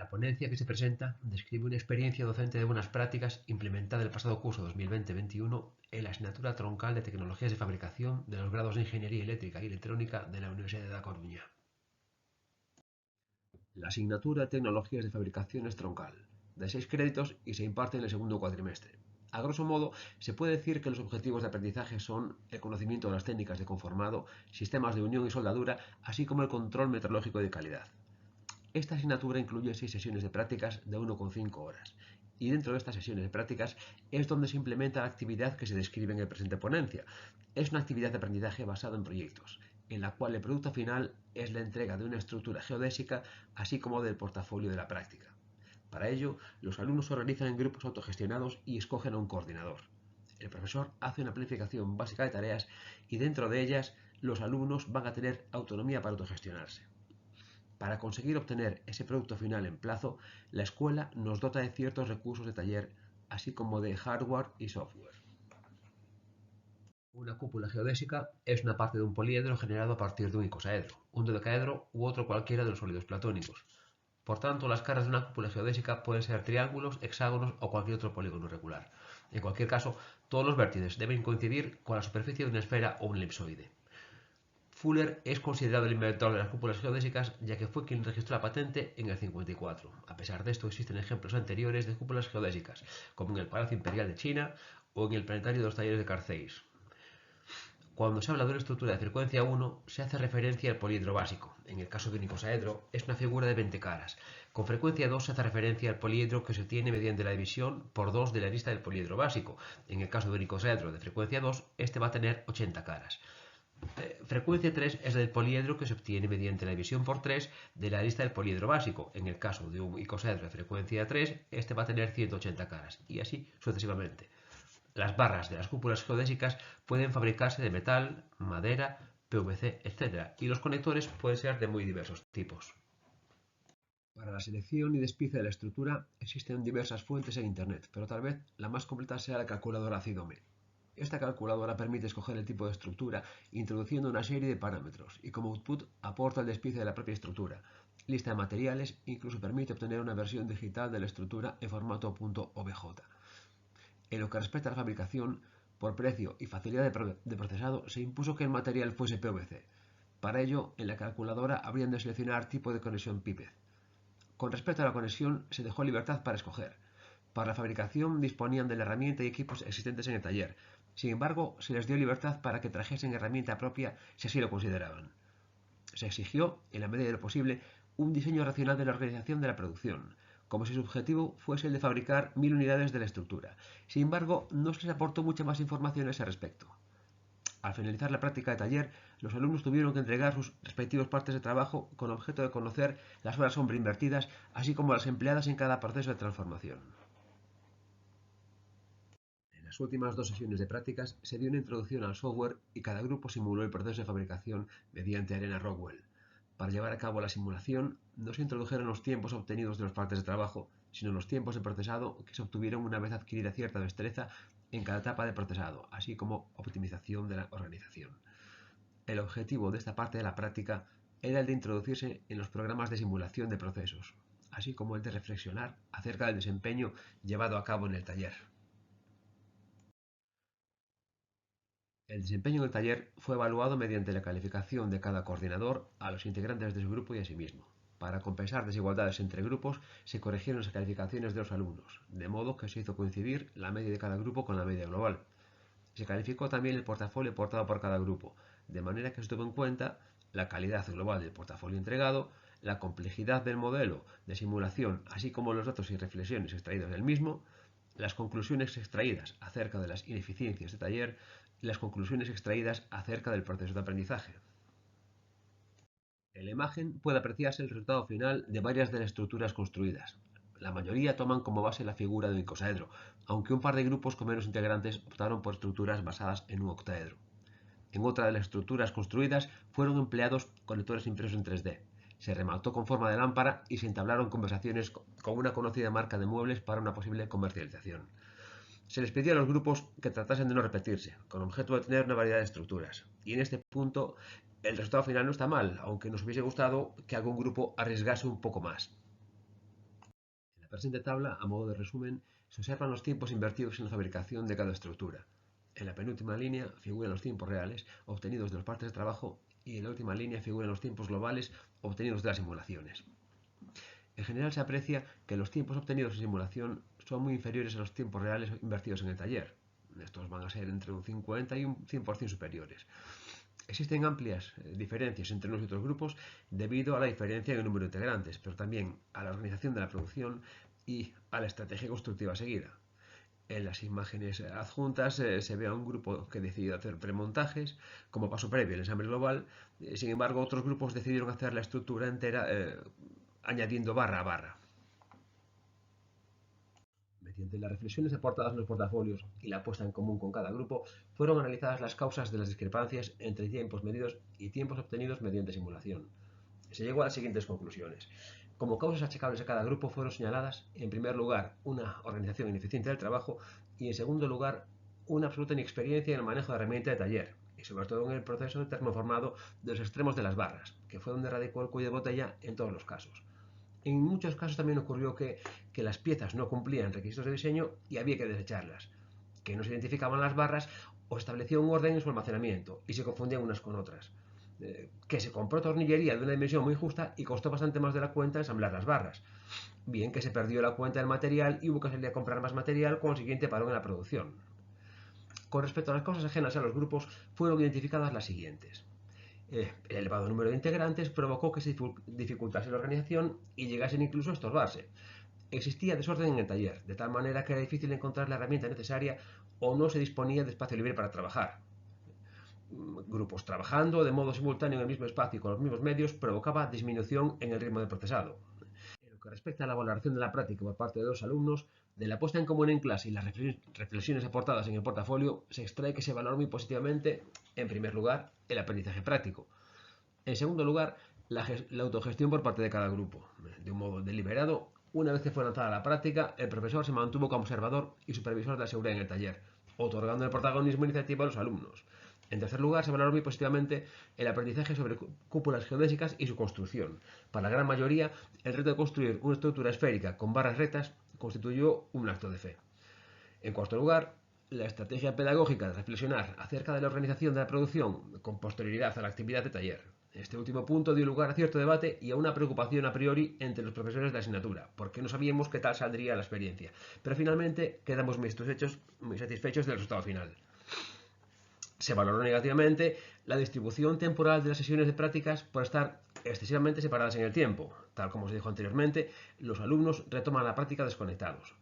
La ponencia que se presenta describe una experiencia docente de buenas prácticas implementada el pasado curso 2020-21 en la asignatura troncal de Tecnologías de Fabricación de los grados de Ingeniería Eléctrica y Electrónica de la Universidad de La Coruña. La asignatura de Tecnologías de Fabricación es troncal, de 6 créditos y se imparte en el segundo cuatrimestre. A grosso modo, se puede decir que los objetivos de aprendizaje son el conocimiento de las técnicas de conformado, sistemas de unión y soldadura, así como el control metrológico de calidad. Esta asignatura incluye 6 sesiones de prácticas de 1,5 horas, y dentro de estas sesiones de prácticas es donde se implementa la actividad que se describe en el presente ponencia. Es una actividad de aprendizaje basada en proyectos, en la cual el producto final es la entrega de una estructura geodésica, así como del portafolio de la práctica. Para ello, los alumnos se organizan en grupos autogestionados y escogen a un coordinador. El profesor hace una planificación básica de tareas y dentro de ellas los alumnos van a tener autonomía para autogestionarse. Para conseguir obtener ese producto final en plazo, la escuela nos dota de ciertos recursos de taller, así como de hardware y software. Una cúpula geodésica es una parte de un poliedro generado a partir de un icosaedro, un dodecaedro u otro cualquiera de los sólidos platónicos. Por tanto, las caras de una cúpula geodésica pueden ser triángulos, hexágonos o cualquier otro polígono regular. En cualquier caso, todos los vértices deben coincidir con la superficie de una esfera o un elipsoide. Fuller es considerado el inventor de las cúpulas geodésicas, ya que fue quien registró la patente en el 54. A pesar de esto, existen ejemplos anteriores de cúpulas geodésicas, como en el Palacio Imperial de China o en el Planetario de los Talleres de Carceis. Cuando se habla de una estructura de frecuencia 1, se hace referencia al poliedro básico. En el caso de un icosaedro, es una figura de 20 caras. Con frecuencia 2 se hace referencia al poliedro que se obtiene mediante la división por 2 de la arista del poliedro básico. En el caso de un icosaedro de frecuencia 2, este va a tener 80 caras. Frecuencia 3 es del poliedro que se obtiene mediante la división por 3 de la arista del poliedro básico. En el caso de un icosaedro de frecuencia 3, este va a tener 180 caras, y así sucesivamente. Las barras de las cúpulas geodésicas pueden fabricarse de metal, madera, PVC, etc. Y los conectores pueden ser de muy diversos tipos. Para la selección y despiece de la estructura existen diversas fuentes en Internet, pero tal vez la más completa sea la calculadora CIDOME. Esta calculadora permite escoger el tipo de estructura introduciendo una serie de parámetros y como output aporta el despiece de la propia estructura, lista de materiales e incluso permite obtener una versión digital de la estructura en formato .obj. En lo que respecta a la fabricación, por precio y facilidad de procesado, se impuso que el material fuese PVC. Para ello, en la calculadora habrían de seleccionar tipo de conexión PIPEZ. Con respecto a la conexión, se dejó libertad para escoger. Para la fabricación disponían de la herramienta y equipos existentes en el taller. Sin embargo, se les dio libertad para que trajesen herramienta propia si así lo consideraban. Se exigió, en la medida de lo posible, un diseño racional de la organización de la producción, como si su objetivo fuese el de fabricar 1000 unidades de la estructura. Sin embargo, no se les aportó mucha más información a ese respecto. Al finalizar la práctica de taller, los alumnos tuvieron que entregar sus respectivos partes de trabajo con objeto de conocer las horas sombra invertidas, así como las empleadas en cada proceso de transformación. En las últimas 2 sesiones de prácticas se dio una introducción al software y cada grupo simuló el proceso de fabricación mediante Arena Rockwell. Para llevar a cabo la simulación, no se introdujeron los tiempos obtenidos de las partes de trabajo, sino los tiempos de procesado que se obtuvieron una vez adquirida cierta destreza en cada etapa de procesado, así como optimización de la organización. El objetivo de esta parte de la práctica era el de introducirse en los programas de simulación de procesos, así como el de reflexionar acerca del desempeño llevado a cabo en el taller. El desempeño del taller fue evaluado mediante la calificación de cada coordinador a los integrantes de su grupo y a sí mismo. Para compensar desigualdades entre grupos, se corrigieron las calificaciones de los alumnos, de modo que se hizo coincidir la media de cada grupo con la media global. Se calificó también el portafolio aportado por cada grupo, de manera que se tuvo en cuenta la calidad global del portafolio entregado, la complejidad del modelo de simulación, así como los datos y reflexiones extraídos del mismo, las conclusiones extraídas acerca de las ineficiencias de taller y las conclusiones extraídas acerca del proceso de aprendizaje. En la imagen puede apreciarse el resultado final de varias de las estructuras construidas. La mayoría toman como base la figura de un icosaedro, aunque un par de grupos con menos integrantes optaron por estructuras basadas en un octaedro. En otra de las estructuras construidas fueron empleados conectores impresos en 3D. Se remató con forma de lámpara y se entablaron conversaciones con una conocida marca de muebles para una posible comercialización. Se les pidió a los grupos que tratasen de no repetirse, con objeto de tener una variedad de estructuras. Y en este punto el resultado final no está mal, aunque nos hubiese gustado que algún grupo arriesgase un poco más. presente tabla, a modo de resumen, se observan los tiempos invertidos en la fabricación de cada estructura. En la penúltima línea figuran los tiempos reales obtenidos de las partes de trabajo y en la última línea figuran los tiempos globales obtenidos de las simulaciones. En general se aprecia que los tiempos obtenidos en simulación son muy inferiores a los tiempos reales invertidos en el taller. Estos van a ser entre un 50 y un 100% superiores. Existen amplias diferencias entre unos y otros grupos debido a la diferencia en el número de integrantes, pero también a la organización de la producción y a la estrategia constructiva seguida. En las imágenes adjuntas se ve a un grupo que decidió hacer premontajes como paso previo al ensamble global. Sin embargo, otros grupos decidieron hacer la estructura entera añadiendo barra a barra. Mediante las reflexiones aportadas en los portafolios y la puesta en común con cada grupo, fueron analizadas las causas de las discrepancias entre tiempos medidos y tiempos obtenidos mediante simulación. Se llegó a las siguientes conclusiones. Como causas achacables a cada grupo fueron señaladas, en primer lugar, una organización ineficiente del trabajo y, en segundo lugar, una absoluta inexperiencia en el manejo de herramienta de taller y, sobre todo, en el proceso de termoformado de los extremos de las barras, que fue donde radicó el cuello de botella en todos los casos. En muchos casos también ocurrió que las piezas no cumplían requisitos de diseño y había que desecharlas, que no se identificaban las barras o se establecía un orden en su almacenamiento y se confundían unas con otras, que se compró tornillería de una dimensión muy justa y costó bastante más de la cuenta ensamblar las barras, bien que se perdió la cuenta del material y hubo que salir a comprar más material, consiguiente parón en la producción. Con respecto a las causas ajenas a los grupos, fueron identificadas las siguientes. El elevado número de integrantes provocó que se dificultase la organización y llegasen incluso a estorbarse. Existía desorden en el taller, de tal manera que era difícil encontrar la herramienta necesaria o no se disponía de espacio libre para trabajar. Grupos trabajando de modo simultáneo en el mismo espacio y con los mismos medios provocaba disminución en el ritmo de procesado. En lo que respecta a la valoración de la práctica por parte de los alumnos, de la puesta en común en clase y las reflexiones aportadas en el portafolio, se extrae que se valoró muy positivamente, en primer lugar, el aprendizaje práctico. En segundo lugar, la autogestión por parte de cada grupo. De un modo deliberado, una vez que fue lanzada la práctica, el profesor se mantuvo como observador y supervisor de la seguridad en el taller, otorgando el protagonismo e iniciativa a los alumnos. En tercer lugar, se valoró muy positivamente el aprendizaje sobre cúpulas geodésicas y su construcción. Para la gran mayoría, el reto de construir una estructura esférica con barras rectas constituyó un acto de fe. En cuarto lugar, la estrategia pedagógica de reflexionar acerca de la organización de la producción con posterioridad a la actividad de taller. Este último punto dio lugar a cierto debate y a una preocupación a priori entre los profesores de la asignatura, porque no sabíamos qué tal saldría la experiencia. Pero finalmente quedamos muy satisfechos del resultado final. Se valoró negativamente la distribución temporal de las sesiones de prácticas por estar excesivamente separadas en el tiempo. Tal como se dijo anteriormente, los alumnos retoman la práctica desconectados.